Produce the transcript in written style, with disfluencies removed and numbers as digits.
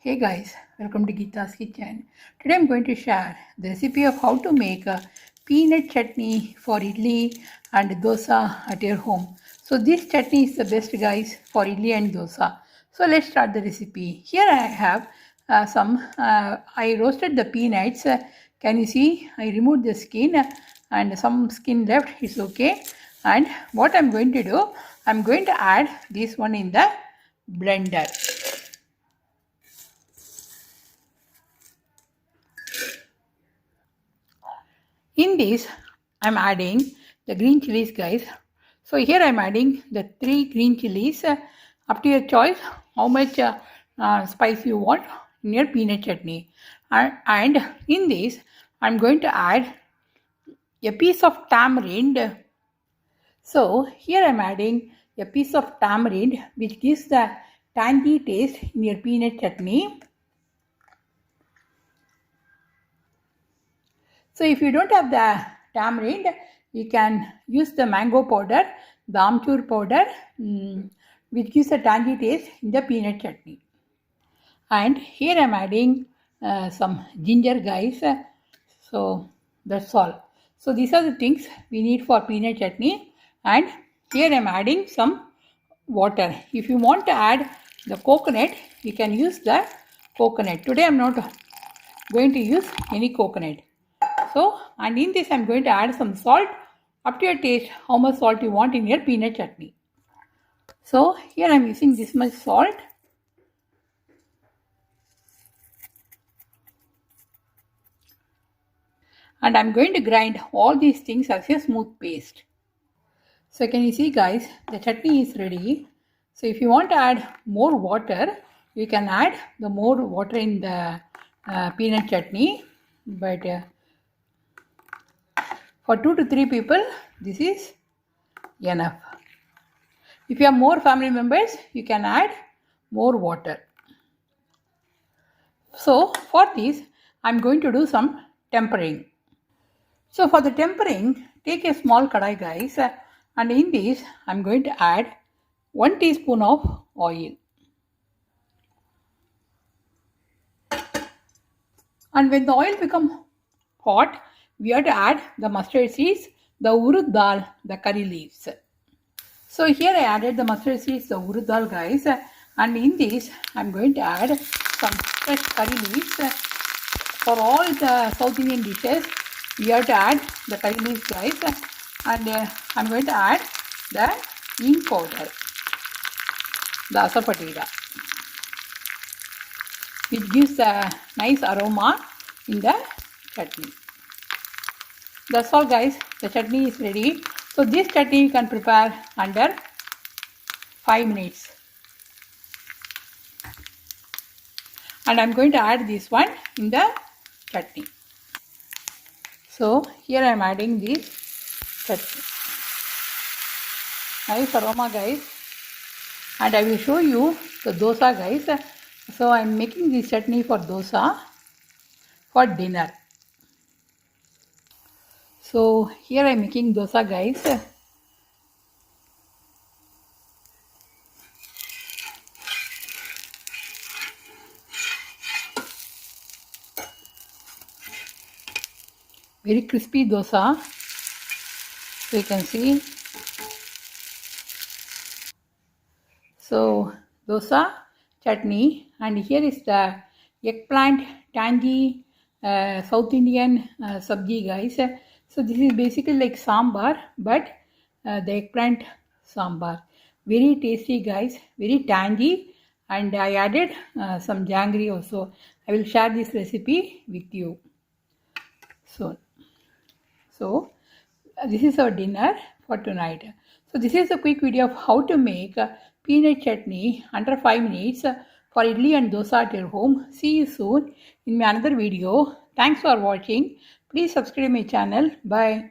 Hey guys, welcome to Geeta's Kitchen. Today I'm going to share the recipe of how to make a peanut chutney for idli and dosa at your home. So this chutney is the best guys for idli and dosa. So let's start the recipe. Here I have I roasted the peanuts. Can you see? I removed the skin and some skin left. It's okay. And what I'm going to do, I'm going to add this one in the blender. In this, I'm adding the green chilies, guys. So here I'm adding the 3 green chilies. Up to your choice, how much spice you want in your peanut chutney. And in this, I'm going to add a piece of tamarind. So here I'm adding a piece of tamarind, which gives the tangy taste in your peanut chutney. So if you don't have the tamarind, you can use the mango powder, the amchur powder, which gives a tangy taste in the peanut chutney. And here I am adding some ginger, guys. So that's all. So these are the things we need for peanut chutney. And here I am adding some water. If you want to add the coconut, you can use the coconut. Today I am not going to use any coconut. So, and in this I'm going to add some salt up to your taste, how much salt you want in your peanut chutney. So here I'm using this much salt. And I'm going to grind all these things as a smooth paste. So can you see, guys, the chutney is ready. So if you want to add more water, you can add the more water in the peanut chutney. But for 2 to 3 people, this is enough. If you have more family members, you can add more water. So for this, I'm going to do some tempering. So for the tempering, take a small kadai, guys, and in this, I'm going to add 1 teaspoon of oil. And when the oil becomes hot, we have to add the mustard seeds, the urud dal, the curry leaves. So here I added the mustard seeds, the urud dal, guys, and in this I'm going to add some fresh curry leaves. For all the South Indian dishes, we have to add the curry leaves, guys, and I'm going to add the neem powder, the asafoetida, which gives a nice aroma in the chutney. That's all, guys. The chutney is ready. So this chutney you can prepare under 5 minutes. And I'm going to add this one in the chutney. So here I am adding this chutney. Nice aroma, guys. And I will show you the dosa, guys. So I am making this chutney for dosa for dinner. So here I am making dosa, guys. Very crispy dosa. So you can see. So dosa, chutney, and here is the eggplant tangy South Indian sabji, guys. So this is basically like sambar, but the eggplant sambar. Very tasty, guys, very tangy, and I added some janggery also. I will share this recipe with you soon. So this is our dinner for tonight. So this is a quick video of how to make peanut chutney under 5 minutes for idli and dosa at your home. See you soon in my another video. Thanks for watching. Please subscribe my channel. Bye.